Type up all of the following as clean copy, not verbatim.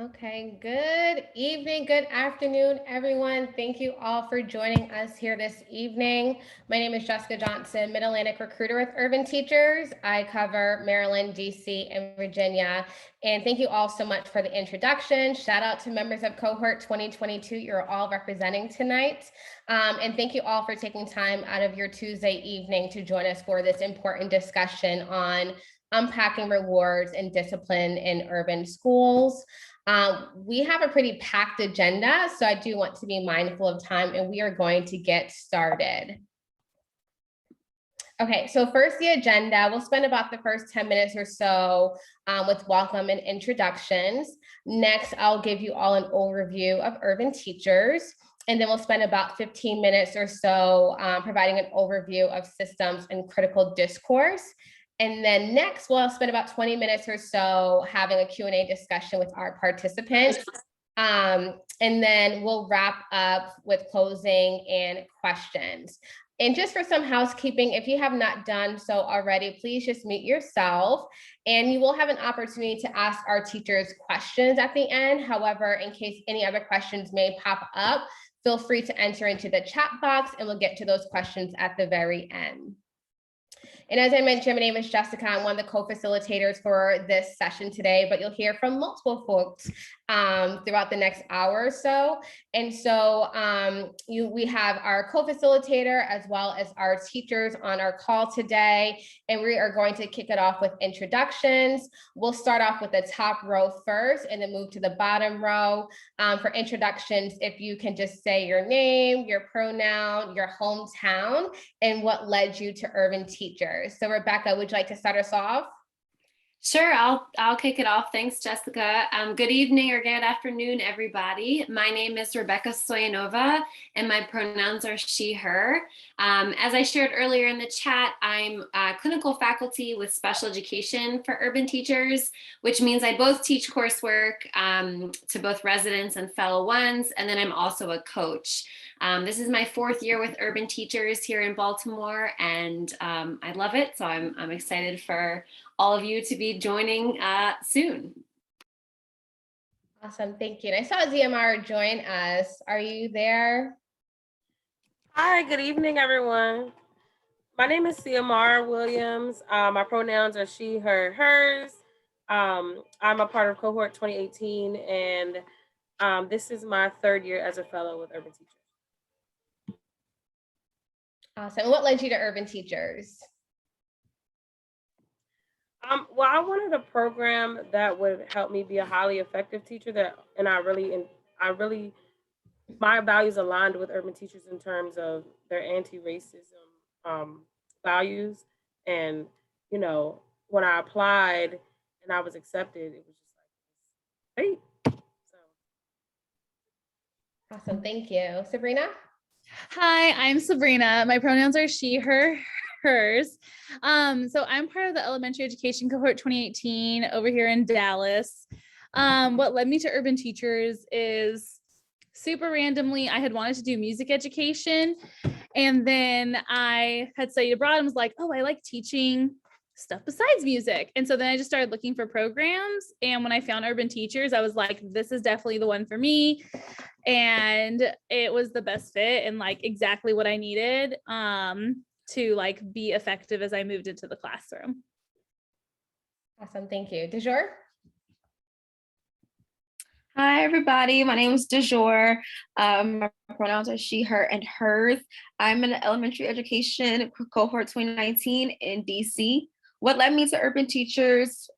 Okay, good evening, good afternoon, everyone. Thank you all for joining us here this evening. My name is Jessica Johnson, Mid-Atlantic recruiter with Urban Teachers. I cover Maryland, DC, and Virginia. And thank you all so much for the introduction. Shout out to members of cohort 2022. You're all representing tonight. And thank you all for taking time out of your Tuesday evening to join us for this important discussion on unpacking rewards and discipline in urban schools. We have a pretty packed agenda, so I do want to be mindful of time, and we are going to get started. Okay, so first the agenda, we'll spend about the first 10 minutes or so with welcome and introductions. Next, I'll give you all an overview of Urban Teachers, and then we'll spend about 15 minutes or so providing an overview of systems and critical discourse. And then next, we'll spend about 20 minutes or so having a Q&A discussion with our participants. And then we'll wrap up with closing and questions. And just for some housekeeping, if you have not done so already, please just mute yourself, and you will have an opportunity to ask our teachers questions at the end. However, in case any other questions may pop up, feel free to enter into the chat box, and we'll get to those questions at the very end. And as I mentioned, my name is Jessica. I'm one of the co-facilitators for this session today, but you'll hear from multiple folks throughout the next hour or so. And so we have our co-facilitator as well as our teachers on our call today. And we are going to kick it off with introductions. We'll start off with the top row first and then move to the bottom row. For introductions, if you can just say your name, your pronoun, your hometown, and what led you to Urban Teachers. So Rebecca, would you like to start us off? Sure, I'll kick it off. Thanks, Jessica. Good evening or good afternoon, everybody. My name is Rebecca Stoyanova, and my pronouns are she, her. As I shared earlier in the chat, I'm clinical faculty with special education for Urban Teachers, which means I both teach coursework to both residents and fellow ones, and then I'm also a coach. This is my 4th year with Urban Teachers here in Baltimore, and I love it. So I'm excited for all of you to be joining soon. Awesome, thank you. And I saw ZMR join us. Are you there? Hi, good evening, everyone. My name is CMR Williams. My pronouns are she, her, hers. I'm a part of cohort 2018, and this is my 3rd year as a fellow with Urban Teachers. Awesome. And what led you to Urban Teachers? Well, I wanted a program that would help me be a highly effective teacher my values aligned with Urban Teachers in terms of their anti-racism values. And, you know, when I applied and I was accepted, it was just like, great. So. Awesome, thank you. Sabrina? Hi, I'm Sabrina. My pronouns are she, her, hers. So I'm part of the elementary education cohort 2018 over here in Dallas. What led me to Urban Teachers is super randomly, I had wanted to do music education. And then I had studied abroad and was like, oh, I like teaching stuff besides music. And so then I just started looking for programs. And when I found Urban Teachers, I was like, this is definitely the one for me. And it was the best fit and like exactly what I needed to like be effective as I moved into the classroom. Awesome, thank you. DeJour? Hi, everybody. My name is DeJour. My pronouns are she, her, and hers. I'm in the elementary education cohort 2019 in DC. What led me to Urban Teachers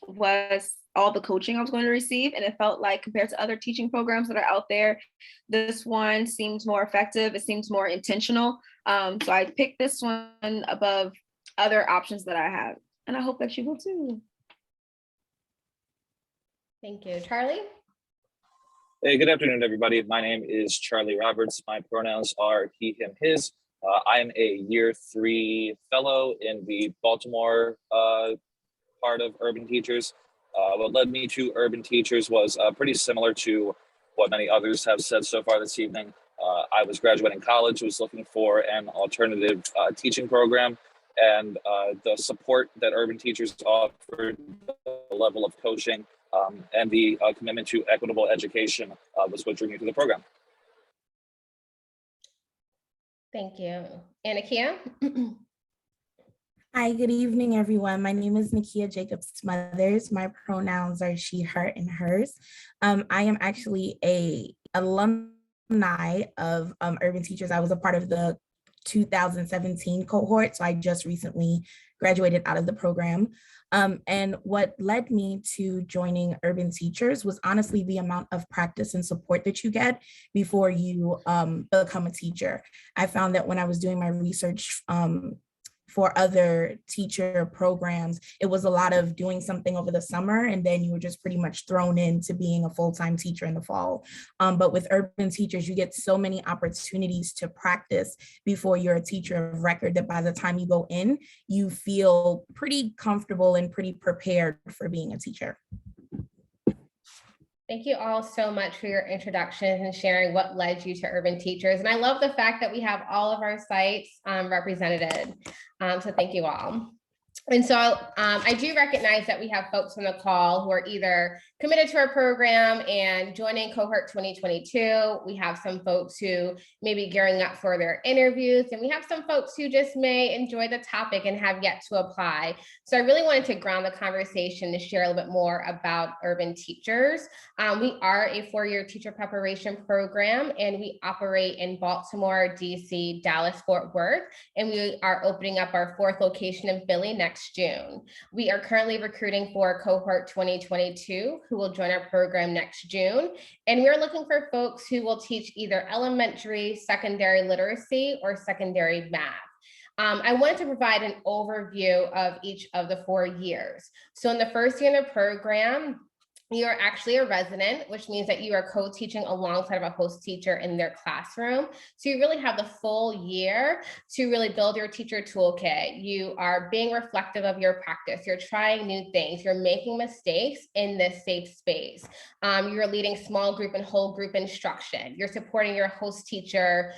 was all the coaching I was going to receive. And it felt like compared to other teaching programs that are out there, this one seems more effective. It seems more intentional. So I picked this one above other options that I have. And I hope that you will too. Thank you. Charlie? Hey, good afternoon, everybody. My name is Charlie Roberts. My pronouns are he, him, his. I am a year 3 fellow in the Baltimore part of Urban Teachers. What led me to Urban Teachers was pretty similar to what many others have said so far this evening. I was graduating college, was looking for an alternative teaching program, and the support that Urban Teachers offered, the level of coaching, and the commitment to equitable education was what drew me to the program. Thank you. Anakia? Hi, good evening, everyone. My name is Nakia Jacobs Smothers. My pronouns are she, her, and hers. I am actually a alumni of Urban Teachers. I was a part of the 2017 cohort, so I just recently graduated out of the program. And what led me to joining Urban Teachers was honestly the amount of practice and support that you get before you become a teacher. I found that when I was doing my research for other teacher programs, it was a lot of doing something over the summer, and then you were just pretty much thrown into being a full-time teacher in the fall. But with Urban Teachers, you get so many opportunities to practice before you're a teacher of record that by the time you go in, you feel pretty comfortable and pretty prepared for being a teacher. Thank you all so much for your introductions and sharing what led you to Urban Teachers. And I love the fact that we have all of our sites represented. So thank you all. And so I do recognize that we have folks on the call who are either committed to our program and joining cohort 2022. We have some folks who may be gearing up for their interviews, and we have some folks who just may enjoy the topic and have yet to apply. So I really wanted to ground the conversation to share a little bit more about Urban Teachers. We are a 4-year teacher preparation program, and we operate in Baltimore, DC, Dallas, Fort Worth, and we are opening up our 4th location in Philly next June. We are currently recruiting for cohort 2022 who will join our program next June. And we're looking for folks who will teach either elementary, secondary literacy, or secondary math. I wanted to provide an overview of each of the 4 years. So in the first year of the program, you are actually a resident, which means that you are co-teaching alongside of a host teacher in their classroom. So you really have the full year to really build your teacher toolkit. You are being reflective of your practice. You're trying new things. You're making mistakes in this safe space. You're leading small group and whole group instruction. You're supporting your host teacher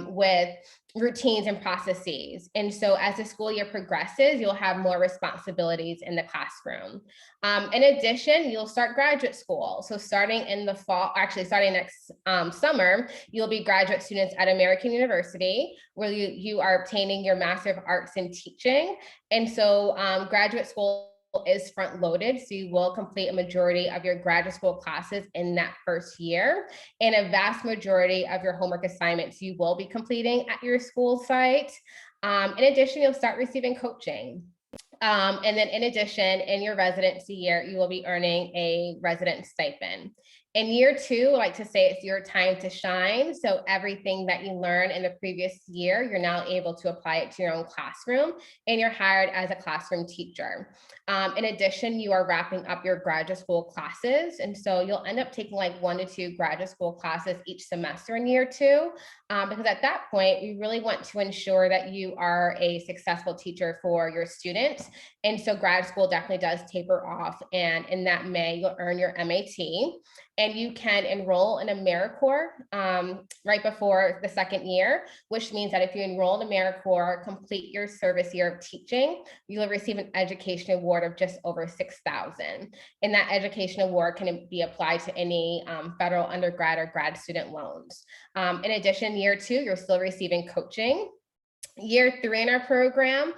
with routines and processes. And so as the school year progresses, you'll have more responsibilities in the classroom. In addition, you'll start graduate school. So starting in the fall, actually starting next summer, you'll be graduate students at American University, where you are obtaining your Master of Arts in Teaching. And so graduate school is front loaded, so you will complete a majority of your graduate school classes in that first year, and a vast majority of your homework assignments you will be completing at your school site. In addition, you'll start receiving coaching. And then in addition, in your residency year, you will be earning a resident stipend. In year 2, I like to say it's your time to shine. So everything that you learned in the previous year, you're now able to apply it to your own classroom, and you're hired as a classroom teacher. In addition, you are wrapping up your graduate school classes. And so you'll end up taking like 1 to 2 graduate school classes each semester in year 2, because at that point, we really want to ensure that you are a successful teacher for your students. And so grad school definitely does taper off. And in that May, you'll earn your MAT. And you can enroll in AmeriCorps right before the 2nd year, which means that if you enroll in AmeriCorps, complete your service year of teaching, you'll receive an education award of just over $6,000. And that education award can be applied to any federal undergrad or grad student loans. In addition, year 2, you're still receiving coaching. Year 3 in our program,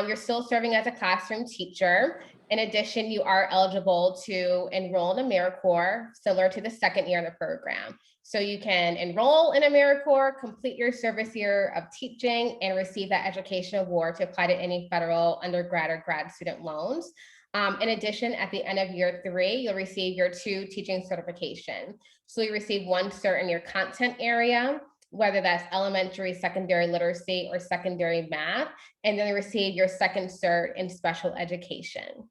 you're still serving as a classroom teacher. In addition, you are eligible to enroll in AmeriCorps, similar to the 2nd year of the program. So you can enroll in AmeriCorps, complete your service year of teaching, and receive that education award to apply to any federal undergrad or grad student loans. In addition, at the end of year 3, you'll receive your 2 teaching certification. So you receive 1 cert in your content area, whether that's elementary, secondary literacy, or secondary math, and then you receive your 2nd cert in special education.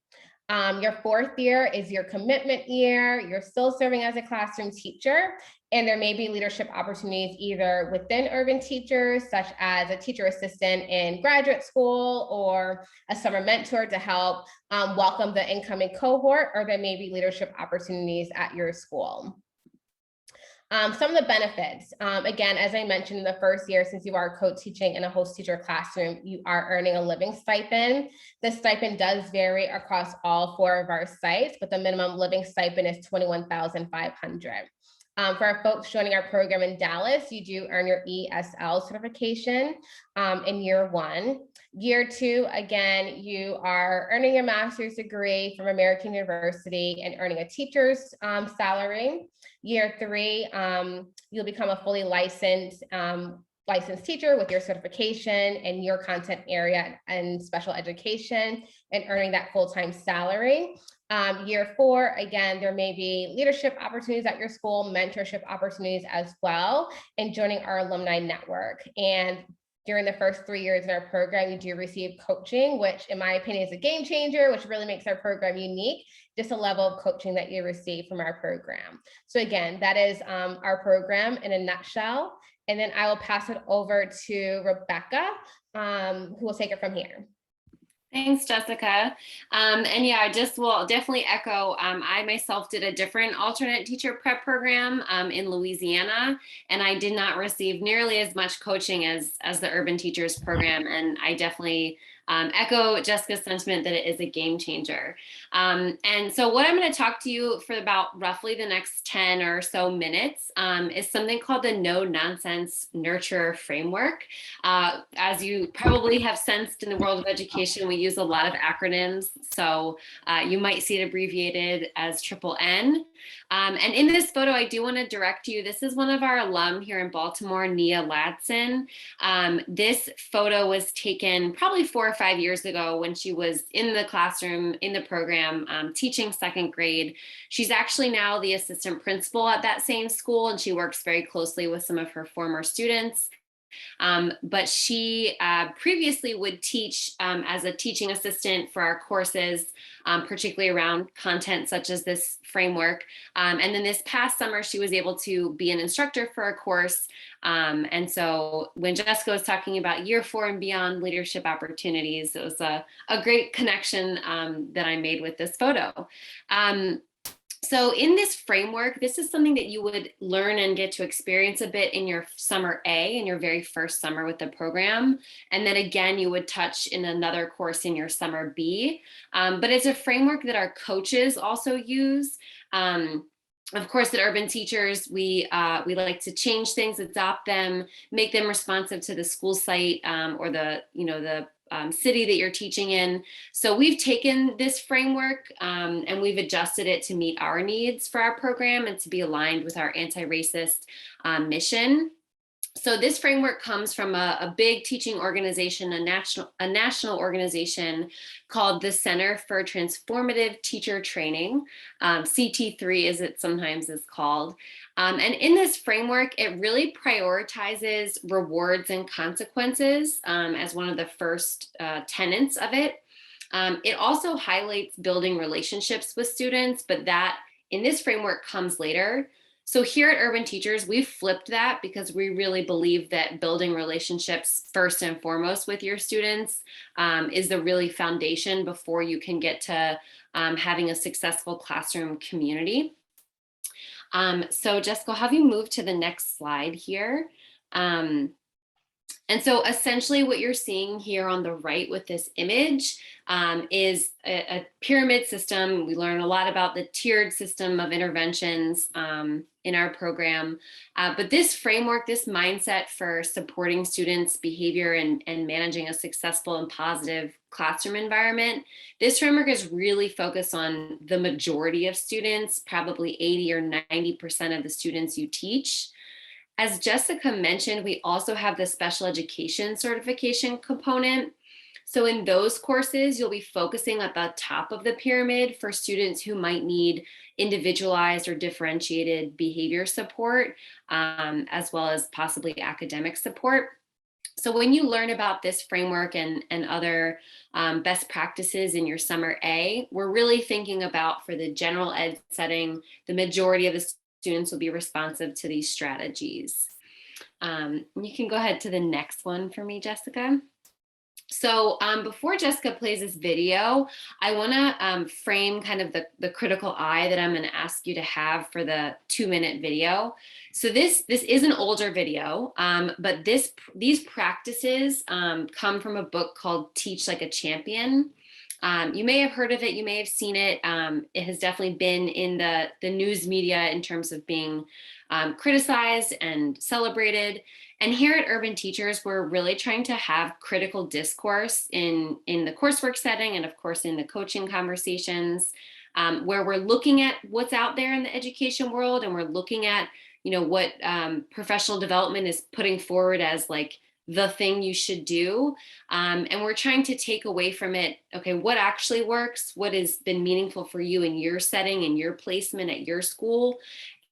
Your 4th year is your commitment year. You're still serving as a classroom teacher, and there may be leadership opportunities either within Urban Teachers, such as a teacher assistant in graduate school or a summer mentor to help welcome the incoming cohort, or there may be leadership opportunities at your school. Some of the benefits, again, as I mentioned, in the first year, since you are co-teaching in a host teacher classroom, you are earning a living stipend. The stipend does vary across all 4 of our sites, but the minimum living stipend is $21,500. For our folks joining our program in Dallas, you do earn your ESL certification in year 1. Year 2, again, you are earning your master's degree from American University and earning a teacher's salary. Year 3, you'll become a fully licensed teacher with your certification in your content area and special education and earning that full-time salary. Year 4, again, there may be leadership opportunities at your school, mentorship opportunities as well, and joining our alumni network. And during the first 3 years in our program, you do receive coaching, which in my opinion is a game changer, which really makes our program unique, just a level of coaching that you receive from our program. So again, that is our program in a nutshell. And then I will pass it over to Rebecca, who will take it from here. Thanks, Jessica. And yeah, I just will definitely echo, I myself did a different alternate teacher prep program in Louisiana, and I did not receive nearly as much coaching as the Urban Teachers program. And I definitely echo Jessica's sentiment that it is a game changer. And so what I'm going to talk to you for about roughly the next 10 or so minutes is something called the No Nonsense Nurture Framework. As you probably have sensed in the world of education, we use a lot of acronyms. So you might see it abbreviated as Triple N. And in this photo, I do want to direct you. This is one of our alum here in Baltimore, Nia Ladson. This photo was taken probably 4 or 5 years ago when she was in the classroom, in the program, teaching 2nd grade. She's actually now the assistant principal at that same school, and she works very closely with some of her former students. But she previously would teach as a teaching assistant for our courses, particularly around content such as this framework. And then this past summer, she was able to be an instructor for a course. And so when Jessica was talking about year 4 and beyond leadership opportunities, it was a great connection that I made with this photo. So in this framework, this is something that you would learn and get to experience a bit in your summer A, in your very first summer with the program. And then again, you would touch in another course in your summer B. But it's a framework that our coaches also use. Of course, at Urban Teachers, we like to change things, adopt them, make them responsive to the school site or the city that you're teaching in. So we've taken this framework and we've adjusted it to meet our needs for our program and to be aligned with our anti-racist mission. So this framework comes from a big teaching organization, a national organization called the Center for Transformative Teacher Training, CT3 as it sometimes is called. And in this framework, it really prioritizes rewards and consequences as one of the first tenets of it. It also highlights building relationships with students, but that in this framework comes later. So here at Urban Teachers, we've flipped that because we really believe that building relationships first and foremost with your students is the really foundation before you can get to having a successful classroom community. So Jessica, I'll have you move to the next slide here. And so essentially what you're seeing here on the right with this image is a pyramid system. We learn a lot about the tiered system of interventions in our program. But this framework, this mindset for supporting students' behavior and managing a successful and positive classroom environment, this framework is really focused on the majority of students, probably 80 or 90% of the students you teach. As Jessica mentioned, we also have the special education certification component. So in those courses, you'll be focusing at the top of the pyramid for students who might need individualized or differentiated behavior support, as well as possibly academic support. So when you learn about this framework and other best practices in your summer A, we're really thinking about, for the general ed setting, the majority of the students will be responsive to these strategies. You can go ahead to the next one for me, Jessica. So before Jessica plays this video, I want to frame kind of the critical eye that I'm going to ask you to have for the 2-minute video. So this is an older video, but these practices come from a book called Teach Like a Champion. You may have heard of it, you may have seen it. It has definitely been in the news media in terms of being criticized and celebrated. And here at Urban Teachers, we're really trying to have critical discourse in the coursework setting and of course in the coaching conversations, where we're looking at what's out there in the education world, and we're looking at, what professional development is putting forward as like the thing you should do. And we're trying to take away from it, okay, what actually works, what has been meaningful for you in your setting, in your placement at your school,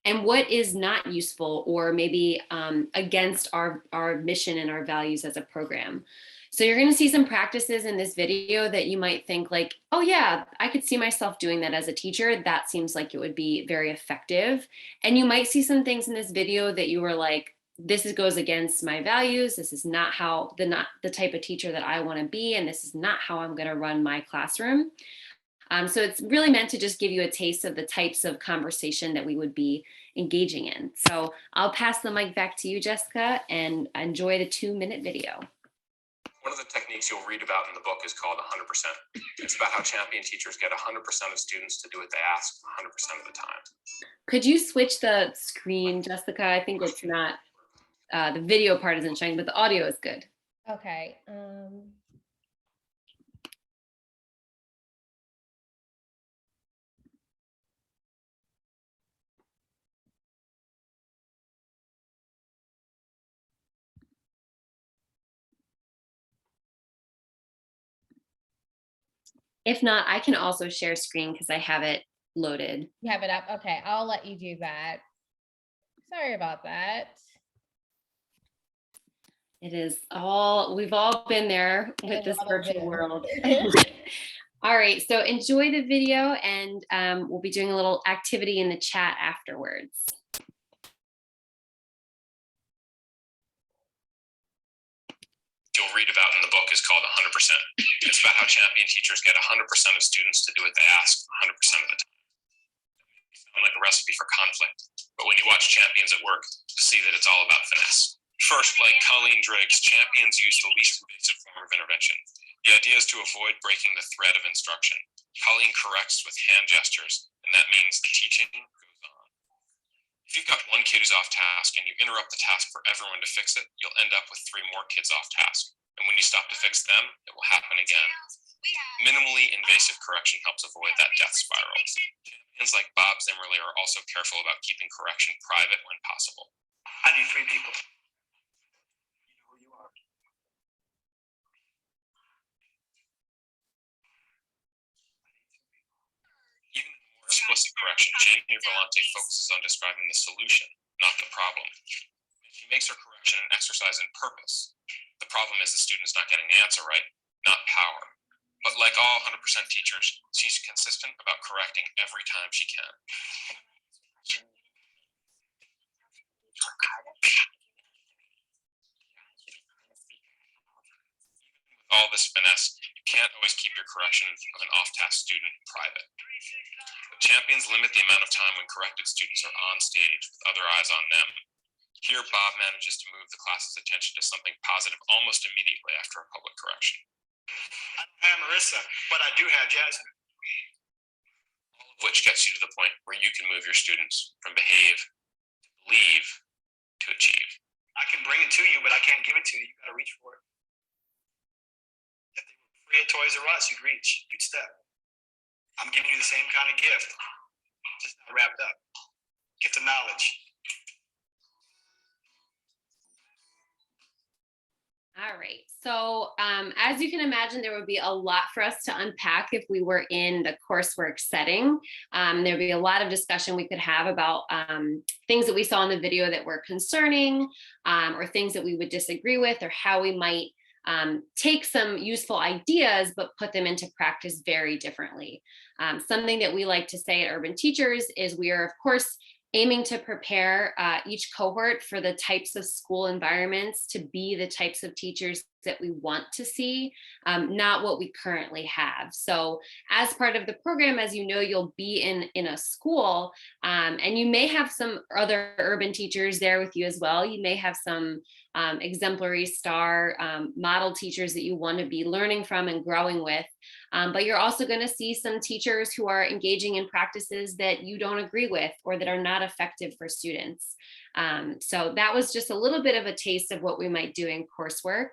and what is not useful or maybe against our mission and our values as a program. So you're going to see some practices in this video that you might think like, oh yeah, I could see myself doing that as a teacher. That seems like it would be very effective. And you might see some things in this video that you were like, this goes against my values. This is not the type of teacher that I want to be, and this is not how I'm going to run my classroom. So it's really meant to just give you a taste of the types of conversation that we would be engaging in. So I'll pass the mic back to you, Jessica, and enjoy the 2-minute video. One of the techniques you'll read about in the book is called 100%. It's about how champion teachers get 100% of students to do what they ask 100% of the time. Could you switch the screen, Jessica? I think it's not, the video part isn't showing, but the audio is good. Okay. If not, I can also share screen because I have it loaded. You have it up? Okay, I'll let you do that. Sorry about that. We've all been there with this virtual world. All right, so enjoy the video, and we'll be doing a little activity in the chat afterwards. You'll read about in the book is called 100%. It's about how champion teachers get 100% of students to do what they ask 100% of the time. It sounds like a recipe for conflict, but when you watch champions at work, you see that it's all about finesse. First, like Colleen Driggs, champions use the least invasive form of intervention. The idea is to avoid breaking the thread of instruction. Colleen corrects with hand gestures, and that means the teaching goes on. If you've got one kid who's off task and you interrupt the task for everyone to fix it, you'll end up with 3 more kids off task. And when you stop to fix them, it will happen again. Minimally invasive correction helps avoid that death spiral. Champions like Bob Zimmerly are also careful about keeping correction private when possible. I need 3 people. You know who you are. Even in more explicit correction, Jamie Volante focuses on describing the solution, not the problem. She makes her correction an exercise in purpose. The problem is the student's not getting the answer right, not power. But like all 100% teachers, she's consistent about correcting every time she can. With all this finesse, you can't always keep your correction of an off-task student private. But champions limit the amount of time when corrected students are on stage with other eyes on them. Here, Bob manages to move the class's attention to something positive almost immediately after a public correction. I don't have Marissa, but I do have Jasmine. All of which gets you to the point where you can move your students from behave to believe to achieve. I can bring it to you, but I can't give it to you. You gotta reach for it. If they were free at Toys R Us, you'd reach, you'd step. I'm giving you the same kind of gift, just not wrapped up. Gift of knowledge. All right, so as you can imagine, there would be a lot for us to unpack if we were in the coursework setting. There'd be a lot of discussion we could have about things that we saw in the video that were concerning, or things that we would disagree with, or how we might take some useful ideas, but put them into practice very differently. Something that we like to say at Urban Teachers is we are, of course, aiming to prepare each cohort for the types of school environments, to be the types of teachers that we want to see, not what we currently have. So as part of the program, as you know, you'll be in a school, and you may have some other urban teachers there with you as well. You may have some exemplary star model teachers that you want to be learning from and growing with. But you're also going to see some teachers who are engaging in practices that you don't agree with or that are not effective for students. So that was just a little bit of a taste of what we might do in coursework.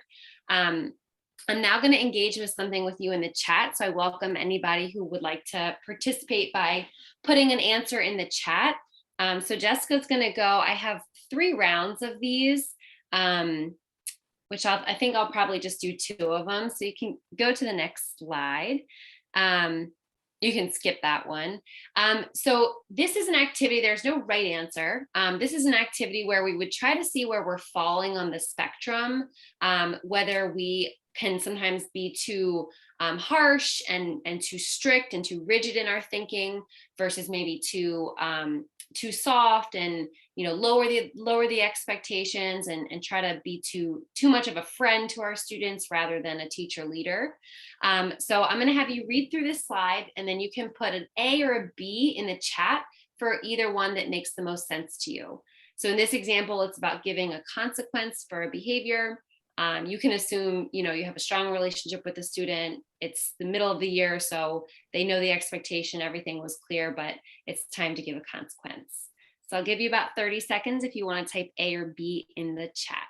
I'm now going to engage with something with you in the chat. So I welcome anybody who would like to participate by putting an answer in the chat. So Jessica's going to go. I have 3 rounds of these, which I think I'll probably just do 2 of them. So you can go to the next slide. You can skip that one. So this is an activity, there's no right answer. This is an activity where we would try to see where we're falling on the spectrum, whether we can sometimes be too harsh and too strict and too rigid in our thinking versus maybe too soft and lower the expectations and try to be too much of a friend to our students rather than a teacher leader. So I'm going to have you read through this slide, and then you can put an A or a B in the chat for either one that makes the most sense to you. So in this example, it's about giving a consequence for a behavior. You can assume, you have a strong relationship with the student. It's the middle of the year, so they know the expectation, everything was clear, but it's time to give a consequence. So I'll give you about 30 seconds if you want to type A or B in the chat.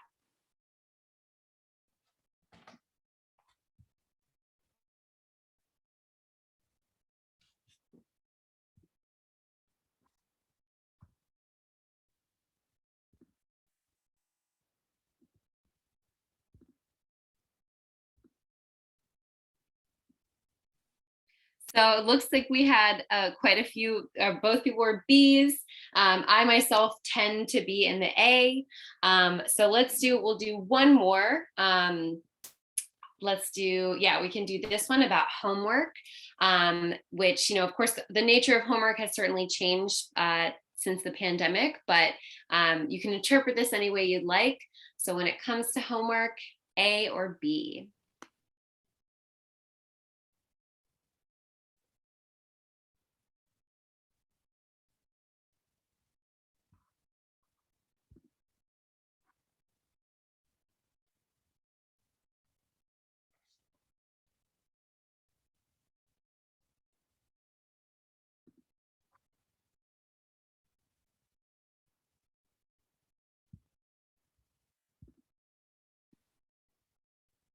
So it looks like we had quite a few, both people were Bs. I myself tend to be in the A. So we'll do one more. We can do this one about homework, which, of course, the nature of homework has certainly changed since the pandemic, but you can interpret this any way you'd like. So when it comes to homework, A or B?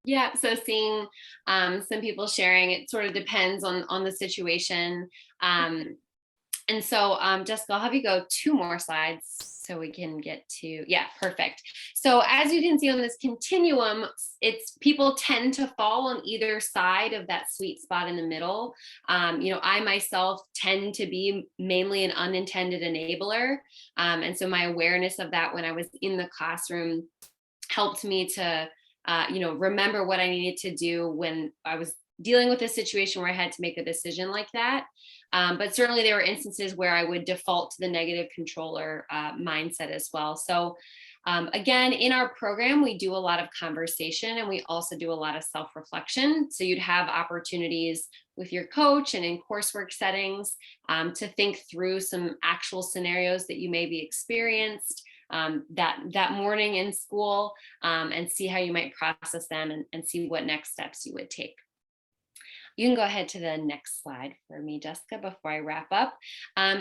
Yeah, so seeing some people sharing, it sort of depends on the situation. And so Jessica, I'll have you go 2 more slides so we can get to, yeah, perfect. So as you can see on this continuum, people tend to fall on either side of that sweet spot in the middle. I myself tend to be mainly an unintended enabler. And so my awareness of that when I was in the classroom helped me to remember what I needed to do when I was dealing with a situation where I had to make a decision like that. But certainly there were instances where I would default to the negative controller mindset as well. So again, in our program, we do a lot of conversation and we also do a lot of self-reflection. So you'd have opportunities with your coach and in coursework settings to think through some actual scenarios that you may be experienced that morning in school and see how you might process them and see what next steps you would take. You can go ahead to the next slide for me, Jessica, before I wrap up.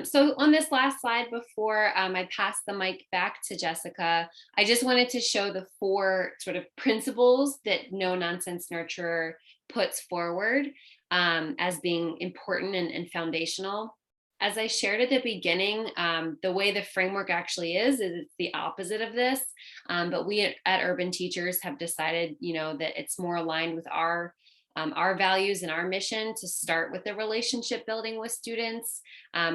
So on this last slide before I pass the mic back to Jessica, I just wanted to show the 4 sort of principles that No Nonsense Nurturer puts forward as being important and foundational. As I shared at the beginning, the way the framework actually is it's the opposite of this. But we at Urban Teachers have decided, that it's more aligned with our values and our mission to start with the relationship building with students,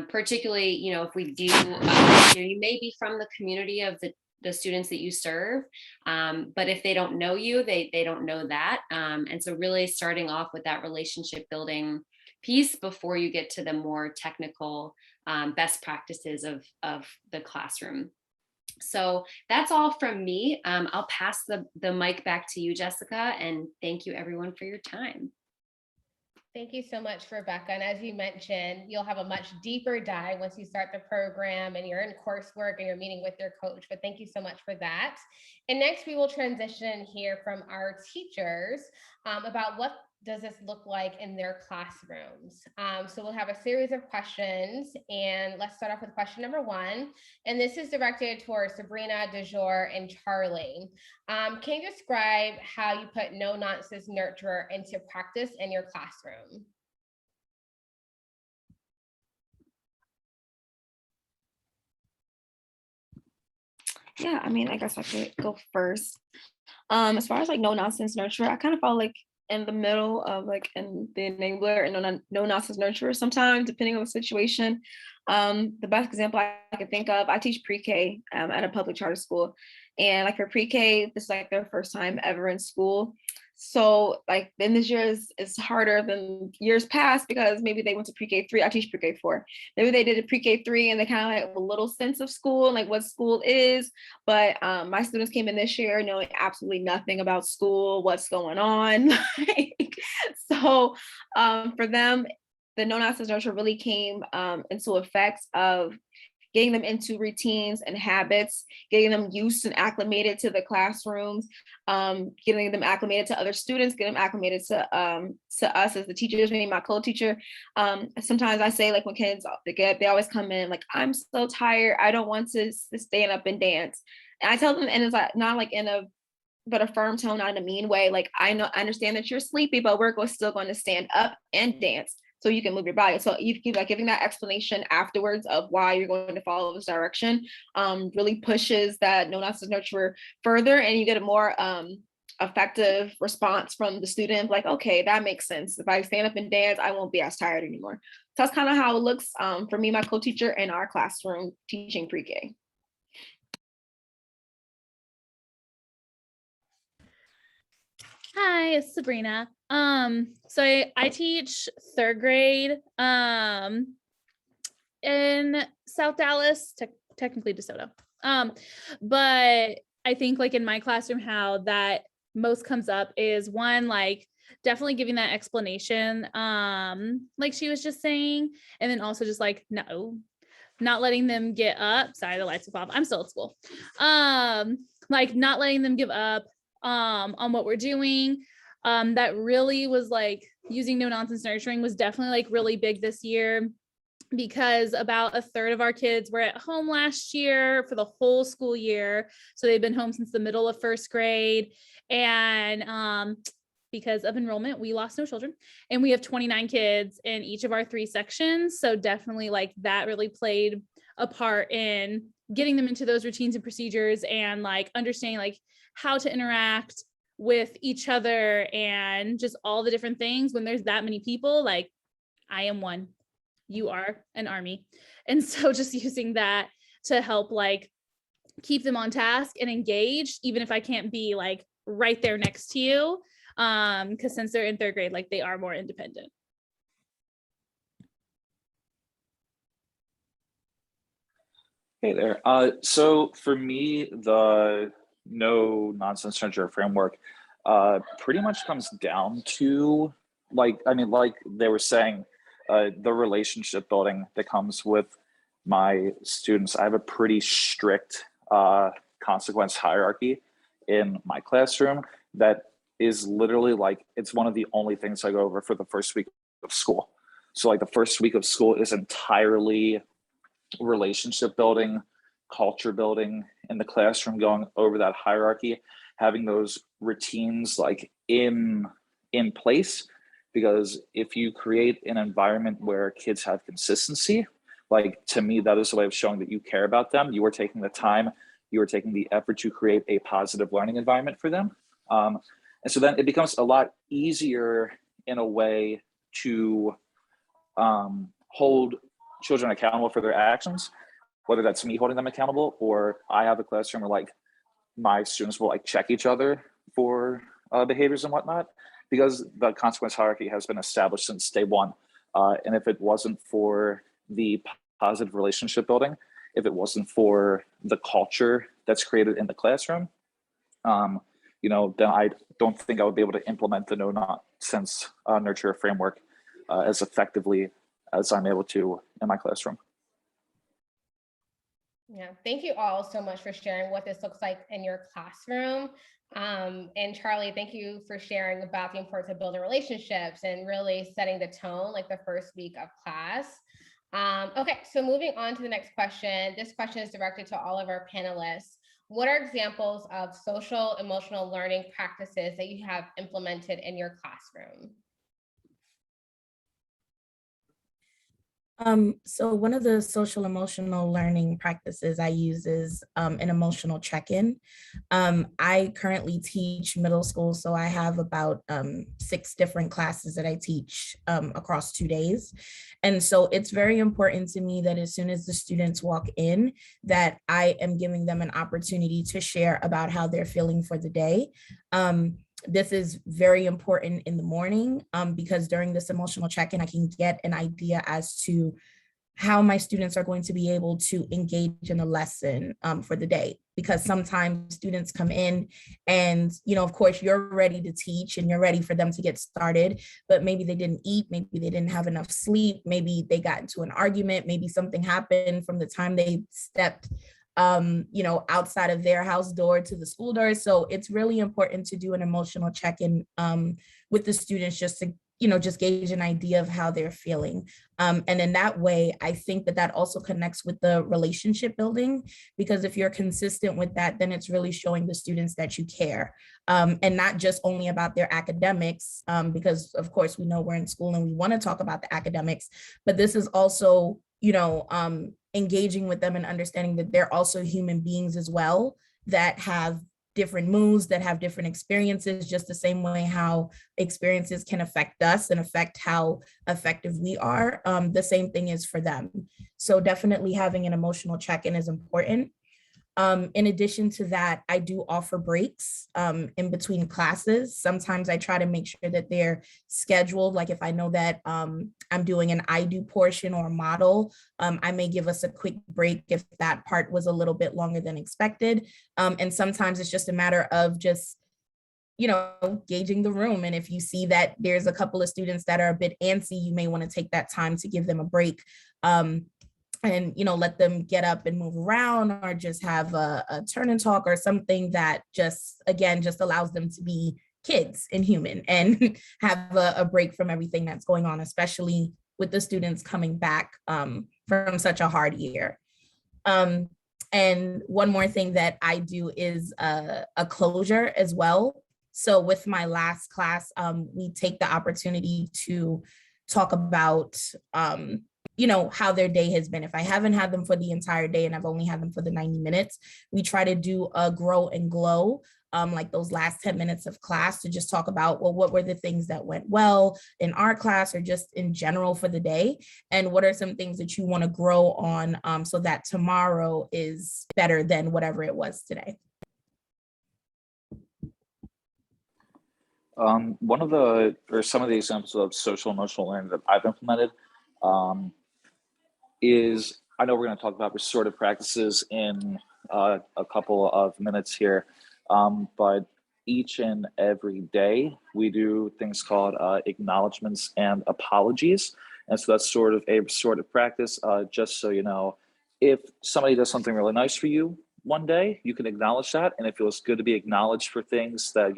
particularly, if we do, you may be from the community of the students that you serve, but if they don't know you, they don't know that. And so really starting off with that relationship building piece before you get to the more technical best practices of the classroom. So that's all from me. I'll pass the mic back to you, Jessica, and thank you everyone for your time. Thank you so much, Rebecca. And as you mentioned, you'll have a much deeper dive once you start the program and you're in coursework and you're meeting with your coach. But thank you so much for that. And next, we will transition here from our teachers about what does this look like in their classrooms. So we'll have a series of questions, and let's start off with question number 1. And this is directed towards Sabrina, DeJour, and Charlie. Can you describe how you put no nonsense nurturer into practice in your classroom? Yeah, I mean, I guess I could go first. As far as like no nonsense nurturer, I kind of felt like in the middle of like in the enabler and no nonsense nurturer sometimes, depending on the situation. The best example I can think of, I teach pre-K at a public charter school. And like for pre-K, this is like their first time ever in school. So like then this year is harder than years past because maybe they went to pre-K 3. I teach pre-K 4. Maybe they did a pre-K 3 and they kind of like have a little sense of school, like what school is. But my students came in this year knowing absolutely nothing about school, what's going on. So for them, the no nonsense nurture really came into effect of getting them into routines and habits, getting them used and acclimated to the classrooms, getting them acclimated to other students, getting them acclimated to us as the teachers, me, my co-teacher. Sometimes I say like when kids, they always come in like, I'm so tired, I don't want to stand up and dance. And I tell them, and it's like, not like in a but a firm tone, not in a mean way. Like I understand that you're sleepy, but we're still going to stand up and dance so you can move your body. So you keep like giving that explanation afterwards of why you're going to follow this direction, really pushes that no nonsense nurturer further, and you get a more effective response from the student. Like, okay, that makes sense. If I stand up and dance, I won't be as tired anymore. So that's kind of how it looks for me, my co-teacher, in our classroom teaching pre-K. Hi, it's Sabrina. So I teach 3rd grade in South Dallas, technically DeSoto. But I think like in my classroom, how that most comes up is one, like definitely giving that explanation, like she was just saying, and then also just like, no, not letting them get up. Sorry, the lights are off. I'm still at school. Like not letting them give up on what we're doing. That really was like using no nonsense nurturing was definitely like really big this year, because about a third of our kids were at home last year for the whole school year. So they've been home since the middle of 1st grade. And because of enrollment, we lost no children, and we have 29 kids in each of our 3 sections. So definitely like that really played a part in getting them into those routines and procedures, and like understanding like how to interact with each other and just all the different things when there's that many people. Like I am one, you are an army. And so just using that to help like keep them on task and engaged, even if I can't be like right there next to you. Because since they're in 3rd grade, like they are more independent. Hey there. So for me, the no nonsense nurture framework pretty much comes down to like they were saying, the relationship building that comes with my students. I have a pretty strict consequence hierarchy in my classroom that is literally like, it's one of the only things I go over for the first week of school. So like the first week of school is entirely relationship building, culture building in the classroom, going over that hierarchy, having those routines like in place. Because if you create an environment where kids have consistency, like to me, that is a way of showing that you care about them. You are taking the time, you are taking the effort to create a positive learning environment for them. And so then it becomes a lot easier in a way to hold children accountable for their actions, whether that's me holding them accountable or I have a classroom where like my students will like check each other for behaviors and whatnot, because the consequence hierarchy has been established since day one. And if it wasn't for the positive relationship building, if it wasn't for the culture that's created in the classroom, then I don't think I would be able to implement the no nonsense nurture framework as effectively as I'm able to in my classroom. Yeah, thank you all so much for sharing what this looks like in your classroom. And Charlie, thank you for sharing about the importance of building relationships and really setting the tone like the first week of class. Okay, so moving on to the next question. This question is directed to all of our panelists. What are examples of social emotional learning practices that you have implemented in your classroom? So one of the social emotional learning practices I use is an emotional check-in. I currently teach middle school, so I have about 6 different classes that I teach across 2 days. And so it's very important to me that as soon as the students walk in, that I am giving them an opportunity to share about how they're feeling for the day. This is very important in the morning because during this emotional check-in, I can get an idea as to how my students are going to be able to engage in a lesson for the day. Because sometimes students come in and, of course, you're ready to teach and you're ready for them to get started, but maybe they didn't eat, maybe they didn't have enough sleep, maybe they got into an argument, maybe something happened from the time they stepped outside of their house door to the school door. So it's really important to do an emotional check-in with the students just to, just gauge an idea of how they're feeling. And in that way, I think that also connects with the relationship building, because if you're consistent with that, then it's really showing the students that you care, and not just only about their academics, because of course we know we're in school and we want to talk about the academics, but this is also, engaging with them and understanding that they're also human beings as well, that have different moods, that have different experiences, just the same way how experiences can affect us and affect how effective we are. The same thing is for them. So definitely having an emotional check-in is important. In addition to that, I do offer breaks in between classes. Sometimes I try to make sure that they're scheduled. Like if I know that I'm doing an I do portion or a model, I may give us a quick break if that part was a little bit longer than expected. And sometimes it's just a matter of just gauging the room. And if you see that there's a couple of students that are a bit antsy, you may want to take that time to give them a break. And let them get up and move around, or just have a turn and talk or something that just allows them to be kids and human and have a break from everything that's going on, especially with the students coming back from such a hard year. And one more thing that I do is a closure as well. So with my last class, we take the opportunity to talk about how their day has been. If I haven't had them for the entire day and I've only had them for the 90 minutes, we try to do a grow and glow, like those last 10 minutes of class, to just talk about, well, what were the things that went well in our class or just in general for the day? And what are some things that you want to grow on so that tomorrow is better than whatever it was today? Some of the examples of social emotional learning that I've implemented is, I know we're going to talk about restorative practices in a couple of minutes here, but each and every day we do things called acknowledgements and apologies. And so that's sort of a restorative practice, just so you know, if somebody does something really nice for you one day, you can acknowledge that, and it feels good to be acknowledged for things that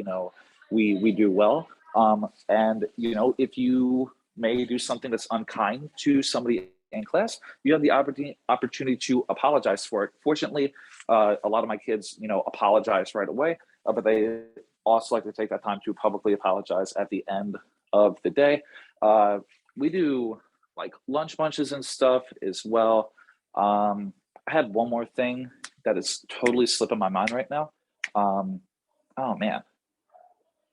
we do well. And if you may do something that's unkind to somebody in class, you have the opportunity to apologize for it. Fortunately, a lot of my kids, apologize right away, but they also like to take that time to publicly apologize at the end of the day. We do like lunch bunches and stuff as well. I had one more thing that is totally slipping my mind right now. Oh man,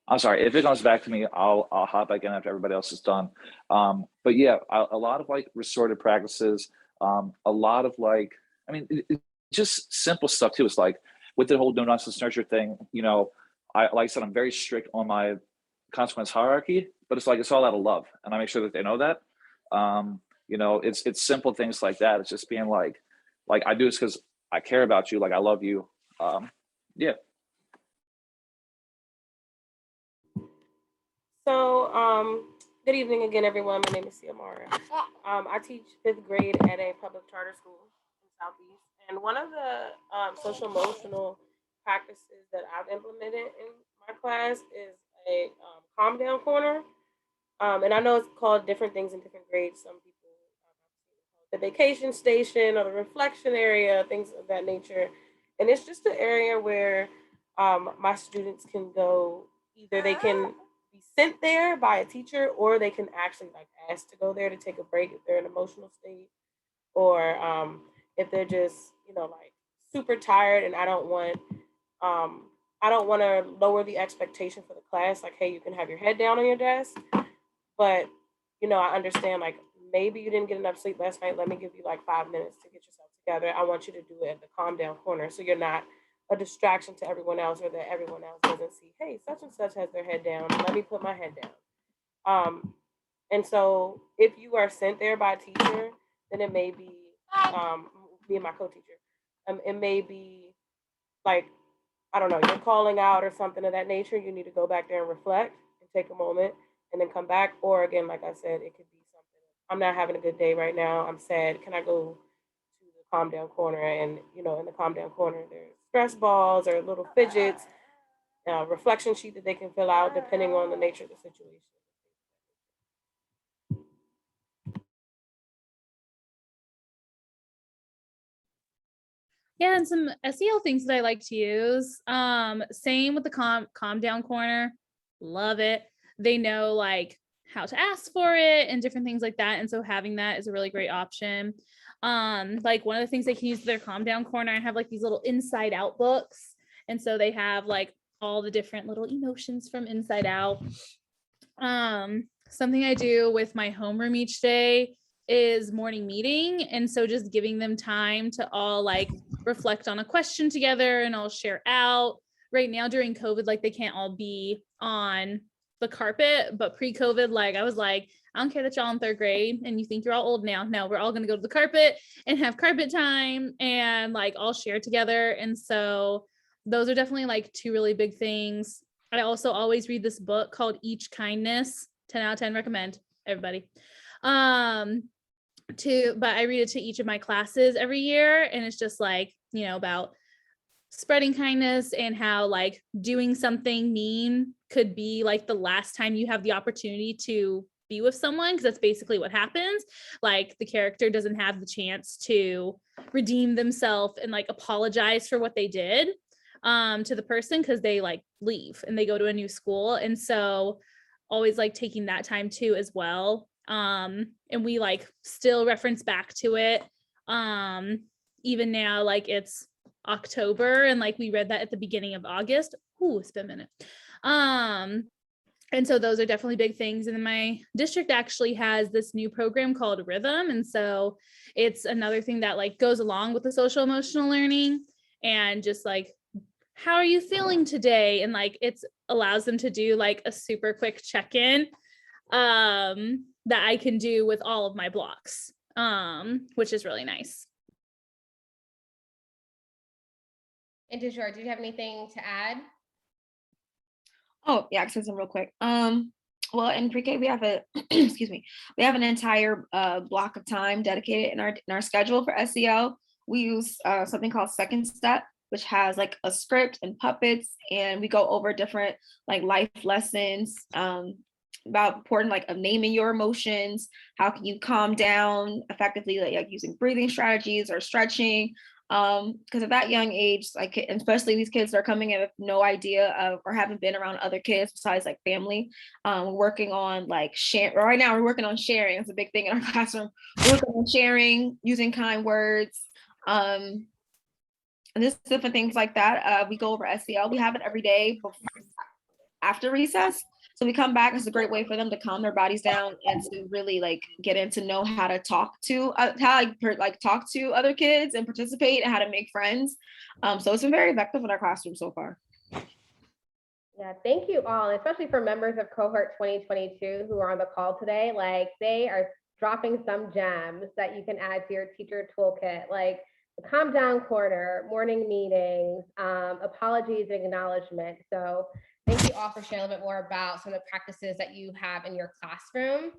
I'm sorry. If it comes back to me, I'll hop back in after everybody else is done. But yeah, a lot of like restorative practices, a lot of like, just simple stuff too. It's like with the whole no nonsense nurture thing, like I said, I'm very strict on my consequence hierarchy, but it's all out of love, and I make sure that they know that. It's simple things like that. It's just being like, like I do this because I care about you, like I love you. Yeah. So, good evening again, everyone. My name is Ciamara. I teach 5th grade at a public charter school in Southeast. And one of the social emotional practices that I've implemented in my class is a calm down corner. And I know it's called different things in different grades. Some people the vacation station or the reflection area, things of that nature. And it's just an area where my students can go. Either they can be sent there by a teacher, or they can actually like ask to go there to take a break if they're in an emotional state, or if they're just like super tired and I don't want to lower the expectation for the class. Like, hey, you can have your head down on your desk, but I understand like maybe you didn't get enough sleep last night. Let me give you like 5 minutes to get yourself together. I want you to do it at the calm down corner, so you're not a distraction to everyone else, or that everyone else doesn't see, hey, such and such has their head down. Let me put my head down. And so if you are sent there by a teacher, then it may be me and my co-teacher. It may be like, I don't know, you're calling out or something of that nature. You need to go back there and reflect and take a moment and then come back. Or again, like I said, it could be something. I'm not having a good day right now. I'm sad. Can I go to the calm down corner? And in the calm down corner, there's stress balls or little fidgets, reflection sheet that they can fill out depending on the nature of the situation. Yeah, and some SEL things that I like to use. Same with the calm down corner. Love it. They know like how to ask for it and different things like that. And so having that is a really great option. Like one of the things they can use their calm down corner, I have like these little inside out books. And so they have like all the different little emotions from inside out. Something I do with my homeroom each day is morning meeting. And so just giving them time to all like reflect on a question together and all share out. Right now during COVID, like they can't all be on the carpet, but pre-COVID, like I was like, I don't care that y'all in 3rd grade and you think you're all old now. No, we're all going to go to the carpet and have carpet time and like all share together. And so those are definitely like 2 really big things. I also always read this book called Each Kindness. 10 out of 10 recommend, everybody. But I read it to each of my classes every year. And it's just like, about spreading kindness and how like doing something mean could be like the last time you have the opportunity to be with someone, because that's basically what happens. Like the character doesn't have the chance to redeem themselves and like apologize for what they did to the person, because they like leave and they go to a new school. And so always like taking that time too as well. And we like still reference back to it even now, like it's October and like we read that at the beginning of August. Ooh, it's been a minute. And so those are definitely big things. And then my district actually has this new program called Rhythm. And so it's another thing that like goes along with the social emotional learning, and just like, how are you feeling today? And like it allows them to do like a super quick check-in that I can do with all of my blocks, which is really nice. And Dejor, do you have anything to add? Oh, yeah, I can say some real quick. Well, in pre-K, we have a excuse me, we have an entire block of time dedicated in our schedule for SEL. We use something called Second Step, which has like a script and puppets, and we go over different like life lessons about important like of naming your emotions. How can you calm down effectively, like using breathing strategies or stretching. Because at that young age, like especially these kids are coming in with no idea of or haven't been around other kids besides like family. We're working on like right now we're working on sharing. It's a big thing in our classroom. We're working on sharing, using kind words, and just different things like that. We go over SEL. We have it every day after recess. So we come back. It's a great way for them to calm their bodies down and to really like get in to know how to talk to talk to other kids and participate and how to make friends. So it's been very effective in our classroom so far. Yeah, thank you all, especially for members of cohort 2022 who are on the call today. Like they are dropping some gems that you can add to your teacher toolkit. Like the calm down corner, morning meetings, apologies, acknowledgement. So thank you all for sharing a little bit more about some of the practices that you have in your classroom.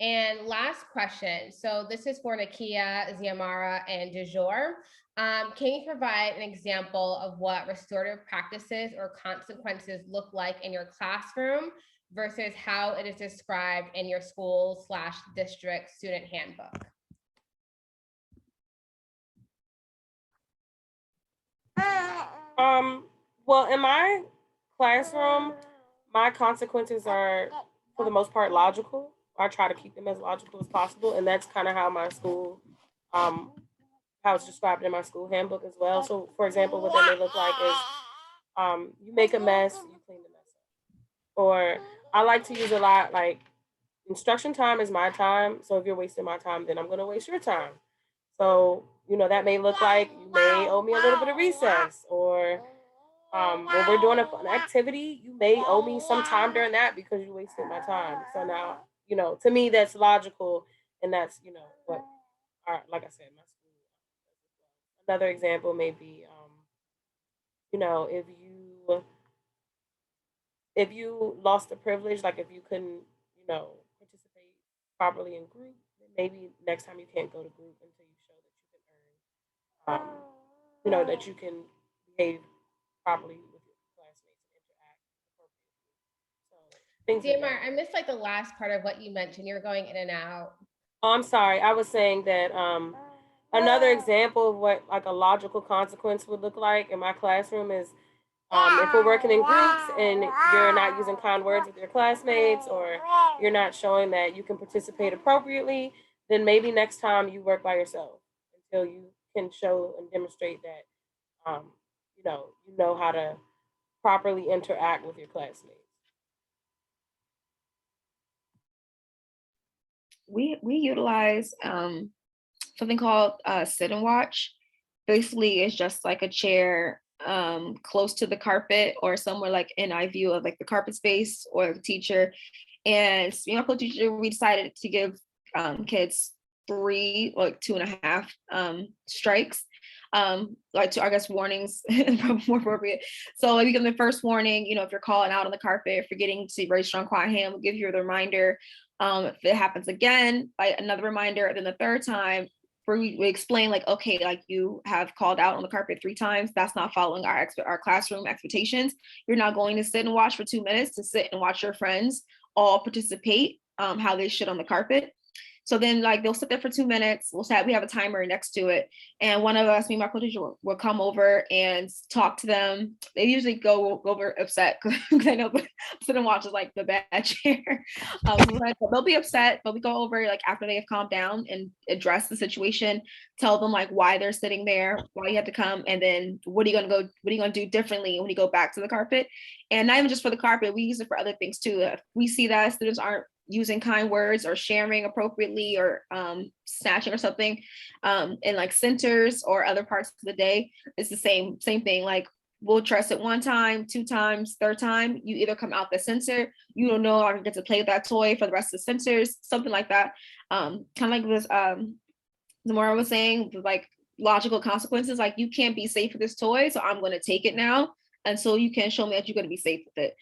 And last question. So this is for Nakia, Ziamara, and DeJour. Can you provide an example of what restorative practices or consequences look like in your classroom versus how it is described in your school/district student handbook? Well, in my classroom, my consequences are, for the most part, logical. I try to keep them as logical as possible, and that's kind of how my school, how it's described in my school handbook as well. So, for example, what that may look like is, you make a mess, you clean the mess up. Or I like to use a lot like instruction time is my time. So if you're wasting my time, then I'm going to waste your time. So, that may look like you may owe me a little bit of recess, or when we're doing a fun activity, you may owe me some time during that because you wasted my time. So now, to me, that's logical. And that's, what, like I said, my school. Another example may be, if you lost a privilege, like if you couldn't, participate properly in group, then maybe next time you can't go to group until you show that you can earn, that you can behave properly with your classmates and interact appropriately. So things like Ziamara, that. I missed like the last part of what you mentioned. You were going in and out. Oh, I'm sorry. I was saying that another example of what like a logical consequence would look like in my classroom is if we're working in groups and you're not using kind words with your classmates, or you're not showing that you can participate appropriately, then maybe next time you work by yourself until you can show and demonstrate that you know how to properly interact with your classmates. We utilize something called sit and watch. Basically, it's just like a chair close to the carpet or somewhere like in eye view of like the carpet space or the teacher. And me and my co-teacher, we decided to give kids 3, like 2.5 strikes. Like I guess warnings probably more appropriate. So like you give them the first warning, if you're calling out on the carpet, forgetting to raise strong quiet hand, we'll give you the reminder. If it happens again, by another reminder, then the third time, we explain like, okay, like you have called out on the carpet 3 times. That's not following our classroom expectations. You're not going to sit and watch for 2 minutes to sit and watch your friends all participate how they should on the carpet. So then like they'll sit there for 2 minutes. We have a timer next to it. And one of us, me and my co-teacher, will come over and talk to them. They usually go over upset because I know sit and watch is like the bad chair. They'll be upset, but we go over like after they have calmed down and address the situation, tell them like why they're sitting there, why you have to come, and then what are you gonna do differently when you go back to the carpet? And not even just for the carpet, we use it for other things too. If we see that students aren't using kind words or sharing appropriately or snatching or something in like centers or other parts of the day, it's the same thing. Like we'll address it 1 time, 2 times, 3rd time, you either come out the center, you don't know, or get to play with that toy for the rest of the centers, something like that. Kind of like this, Zamora was saying, like logical consequences, like you can't be safe with this toy, so I'm going to take it now. And so you can show me that you're going to be safe with it.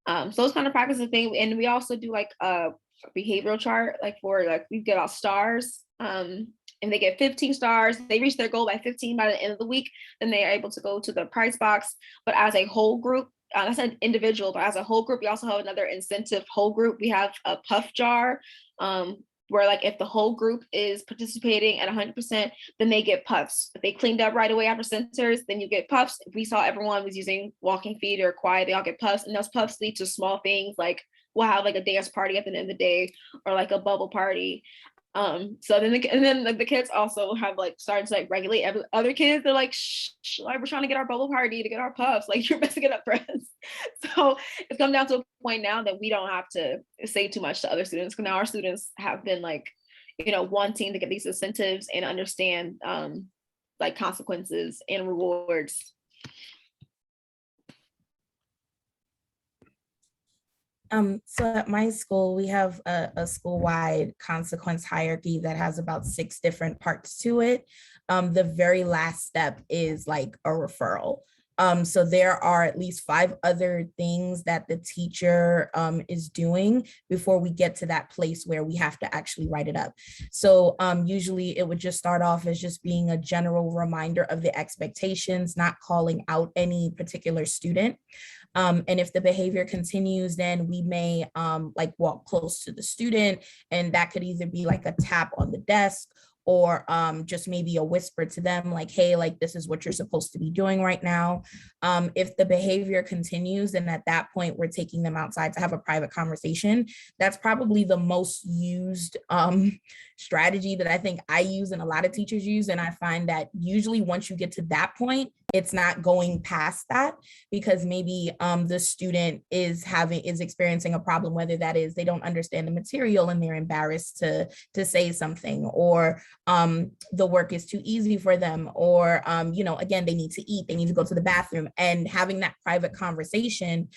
So those kind of practices thing. And we also do like a behavioral chart, like for like we get out stars. And they get 15 stars. They reach their goal by 15 by the end of the week, then they are able to go to the prize box. But as a whole group, that's an individual, but as a whole group, we also have another incentive whole group. We have a puff jar, where like if the whole group is participating at 100%, then they get puffs. If they cleaned up right away after centers, then you get puffs. If we saw everyone was using walking feet or quiet, they all get puffs. And those puffs lead to small things like we'll have like a dance party at the end of the day or like a bubble party. So then the kids also have like started to like regulate other kids. They're like, shh, like we're trying to get our bubble party to get our puffs. Like you're messing it up for us. So it's come down to a point now that we don't have to say too much to other students, because now our students have been like, wanting to get these incentives and understand like consequences and rewards. So at my school, we have a school-wide consequence hierarchy that has about 6 different parts to it. The very last step is like a referral. So there are at least 5 other things that the teacher is doing before we get to that place where we have to actually write it up. So usually it would just start off as just being a general reminder of the expectations, not calling out any particular student. And if the behavior continues, then we may like walk close to the student, and that could either be like a tap on the desk or just maybe a whisper to them like, hey, like this is what you're supposed to be doing right now. If the behavior continues, then at that point, we're taking them outside to have a private conversation. That's probably the most used strategy that I think I use and a lot of teachers use. And I find that usually once you get to that point, it's not going past that, because maybe the student is experiencing a problem, whether that is they don't understand the material and they're embarrassed to say something, or the work is too easy for them, or again, they need to eat, they need to go to the bathroom, and having that private conversation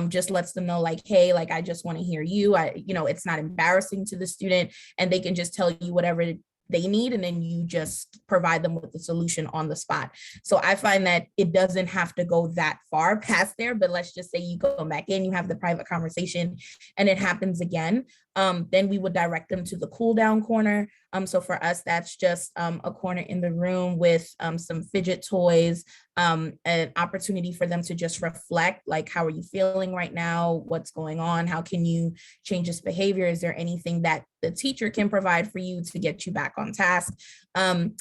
just lets them know like, hey, like I just want to hear you. It's not embarrassing to the student, and they can just tell you whatever they need, and then you just provide them with the solution on the spot. So I find that it doesn't have to go that far past there, but let's just say you go back in, you have the private conversation, and it happens again. Then we would direct them to the cool down corner. So for us, that's just a corner in the room with some fidget toys, an opportunity for them to just reflect, like, how are you feeling right now? What's going on? How can you change this behavior? Is there anything that the teacher can provide for you to get you back on task?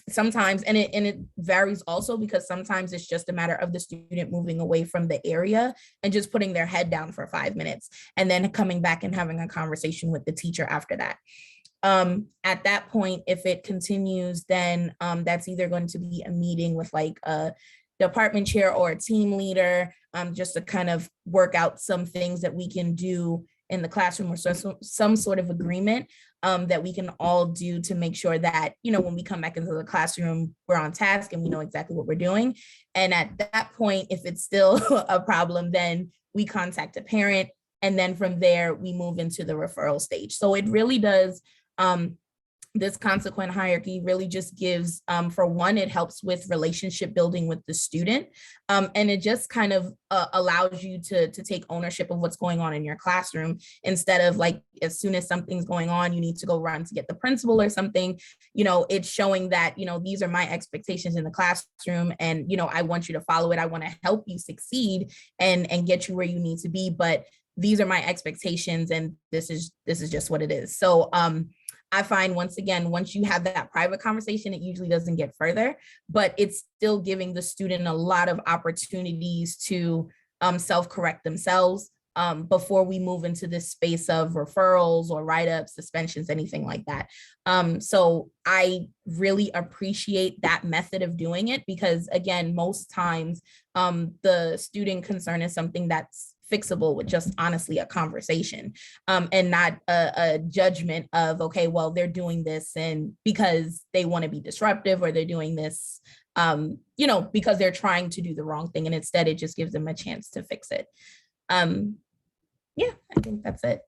Sometimes, and it varies also, because sometimes it's just a matter of the student moving away from the area and just putting their head down for 5 minutes and then coming back and having a conversation with the teacher after that. At that point, if it continues, then that's either going to be a meeting with like a department chair or a team leader, just to kind of work out some things that we can do in the classroom, or some sort of agreement that we can all do to make sure that, when we come back into the classroom, we're on task and we know exactly what we're doing. And at that point, if it's still a problem, then we contact a parent. And then from there, we move into the referral stage. So it really does, this consequent hierarchy really just gives, for one, it helps with relationship building with the student. And it just kind of allows you to take ownership of what's going on in your classroom, instead of like, as soon as something's going on, you need to go run to get the principal or something. It's showing that, these are my expectations in the classroom, and, I want you to follow it. I want to help you succeed and get you where you need to be. But these are my expectations, and this is just what it is. So I find, once again, once you have that private conversation, it usually doesn't get further, but it's still giving the student a lot of opportunities to self-correct themselves before we move into this space of referrals or write-ups, suspensions, anything like that. So I really appreciate that method of doing it, because again, most times the student concern is something that's fixable with just honestly a conversation, and not a judgment of, okay, well, they're doing this and because they want to be disruptive, or they're doing this because they're trying to do the wrong thing, and instead it just gives them a chance to fix it. Yeah, I think that's it.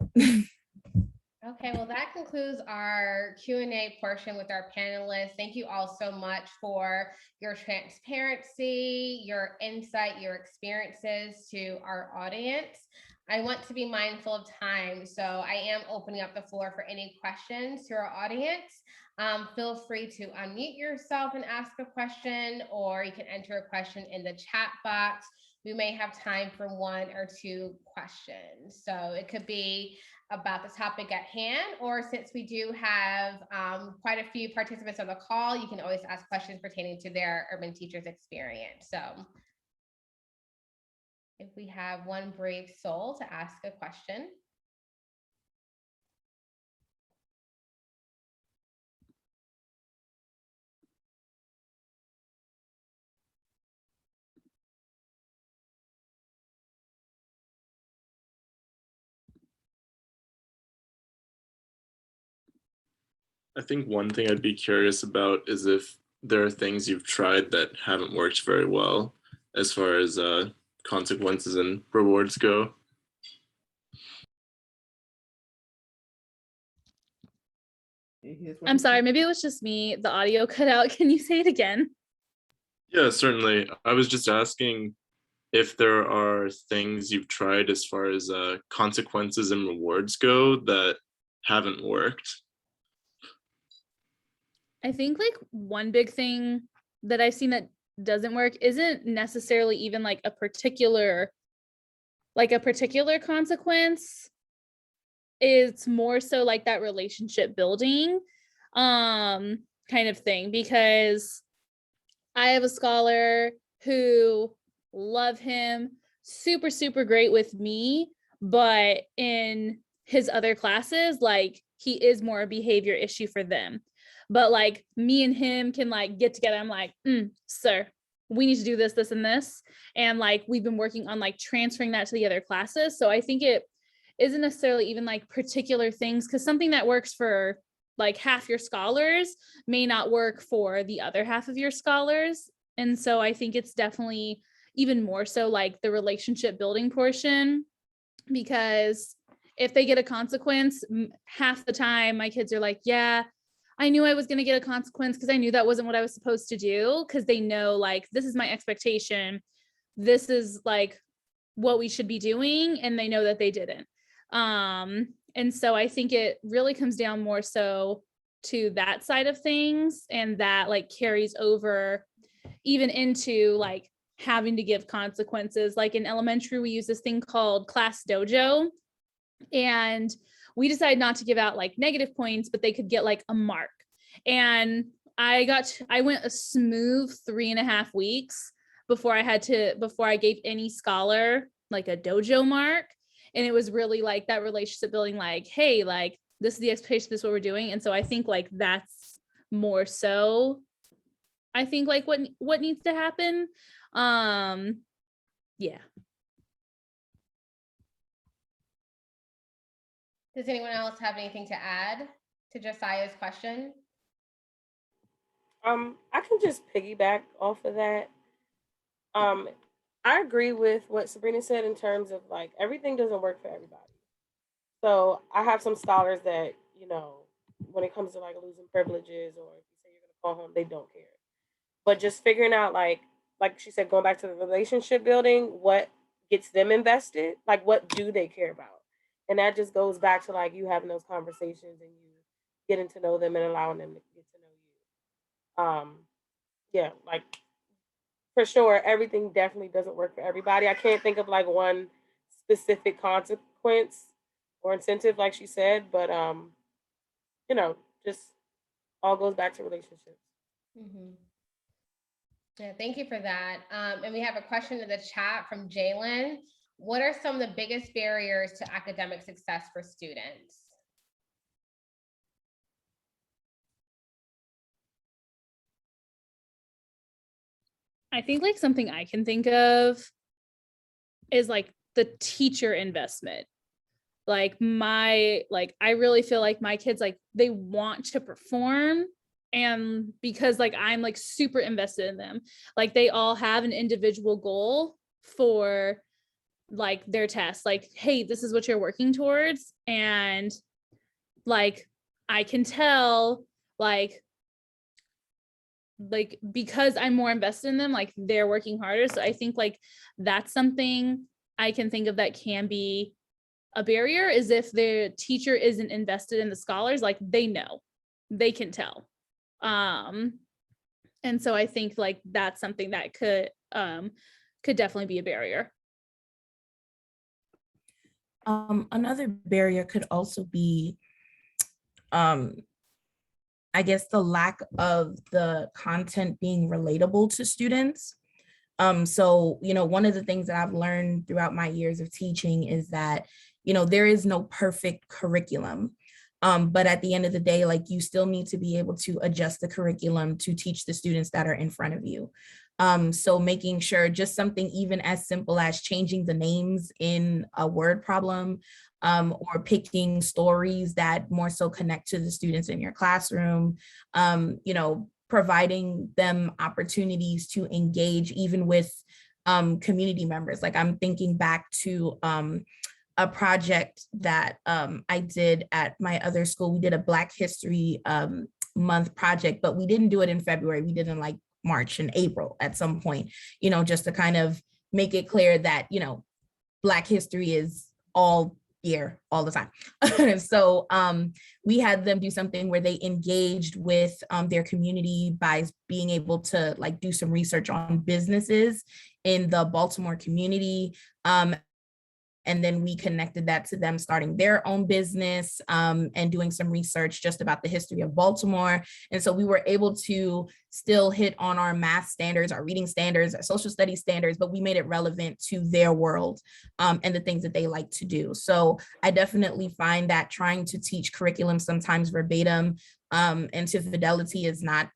Okay, well, that concludes our Q&A portion with our panelists. Thank you all so much for your transparency, your insight, your experiences to our audience. I want to be mindful of time, so I am opening up the floor for any questions to our audience. Feel free to unmute yourself and ask a question, or you can enter a question in the chat box. We may have time for 1 or 2 questions. So it could be about the topic at hand, or since we do have quite a few participants on the call, you can always ask questions pertaining to their urban teachers experience. So if we have one brave soul to ask a question. I think one thing I'd be curious about is if there are things you've tried that haven't worked very well as far as consequences and rewards go. I'm sorry, maybe it was just me. The audio cut out. Can you say it again? Yeah, certainly. I was just asking if there are things you've tried as far as consequences and rewards go that haven't worked. I think like one big thing that I've seen that doesn't work isn't necessarily even like a particular consequence. It's more so like that relationship building kind of thing, because I have a scholar who love him, super, super great with me, but in his other classes, like he is more a behavior issue for them. But like me and him can like get together. I'm like, sir, we need to do this, this, and this. And like we've been working on like transferring that to the other classes. So I think it isn't necessarily even like particular things, because something that works for like half your scholars may not work for the other half of your scholars. And so I think it's definitely even more so like the relationship building portion, because if they get a consequence, half the time my kids are like, yeah, I knew I was going to get a consequence because I knew that wasn't what I was supposed to do, because they know like this is my expectation. This is like what we should be doing, and they know that they didn't. And so I think it really comes down more so to that side of things, and that like carries over even into like having to give consequences. Like in elementary, we use this thing called class dojo, and we decided not to give out like negative points, but they could get like a mark. And I went a smooth 3.5 weeks before I gave any scholar like a dojo mark. And it was really like that relationship building, like, hey, like this is the expectation, this is what we're doing. And so I think like that's more so, I think like what needs to happen. Yeah. Does anyone else have anything to add to Josiah's question? I can just piggyback off of that. I agree with what Sabrina said in terms of like everything doesn't work for everybody. So I have some scholars that, when it comes to like losing privileges, or if you say you're gonna call home, they don't care. But just figuring out like she said, going back to the relationship building, what gets them invested, like what do they care about? And that just goes back to like you having those conversations and you getting to know them and allowing them to get to know you. Yeah, like for sure, everything definitely doesn't work for everybody. I can't think of like one specific consequence or incentive, like she said, but just all goes back to relationships. Mm-hmm. Yeah, thank you for that. And we have a question in the chat from Jalen. What are some of the biggest barriers to academic success for students? I think like something I can think of is like the teacher investment. Like I really feel like my kids, like they want to perform, and because like I'm like super invested in them, like they all have an individual goal for like their test, like, hey, this is what you're working towards. And like I can tell like because I'm more invested in them, like they're working harder. So I think like that's something I can think of that can be a barrier, is if the teacher isn't invested in the scholars, like they know, they can tell. And so I think like that's something that could definitely be a barrier. Another barrier could also be, I guess, the lack of the content being relatable to students. So, one of the things that I've learned throughout my years of teaching is that, there is no perfect curriculum. But at the end of the day, like you still need to be able to adjust the curriculum to teach the students that are in front of you. So making sure just something even as simple as changing the names in a word problem, or picking stories that more so connect to the students in your classroom, providing them opportunities to engage even with community members. Like I'm thinking back to a project that I did at my other school. We did a Black History Month project, but we didn't do it in February. We did it in like March and April at some point, just to kind of make it clear that, Black history is all year, all the time. So we had them do something where they engaged with their community by being able to like do some research on businesses in the Baltimore community. And then we connected that to them starting their own business and doing some research just about the history of Baltimore. And so we were able to still hit on our math standards, our reading standards, our social studies standards, but we made it relevant to their world and the things that they like to do. So I definitely find that trying to teach curriculum sometimes verbatim and to fidelity is not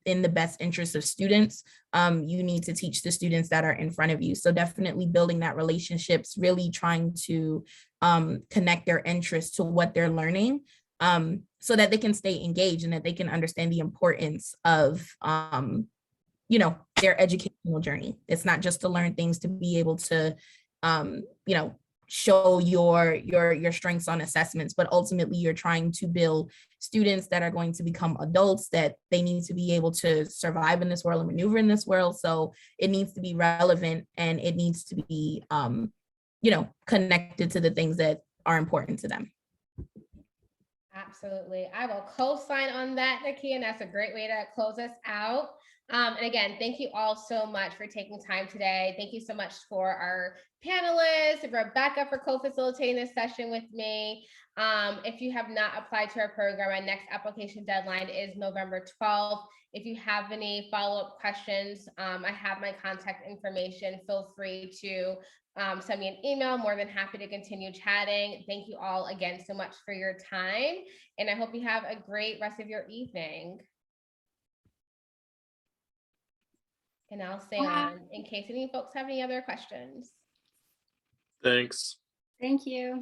in the best interest of students. You need to teach the students that are in front of you. So definitely building that relationships, really trying to connect their interest to what they're learning so that they can stay engaged and that they can understand the importance of their educational journey. It's not just to learn things to be able to show your strengths on assessments, but ultimately you're trying to build students that are going to become adults, that they need to be able to survive in this world and maneuver in this world. So it needs to be relevant and it needs to be connected to the things that are important to them. Absolutely. I will co-sign on that, Nikki, and that's a great way to close us out. And again, thank you all so much for taking time today. Thank you so much for our panelists, Rebecca for co-facilitating this session with me. If you have not applied to our program, our next application deadline is November 12th. If you have any follow-up questions, I have my contact information. Feel free to send me an email. More than happy to continue chatting. Thank you all again so much for your time. And I hope you have a great rest of your evening. And I'll stay on in case any folks have any other questions. Thanks. Thank you.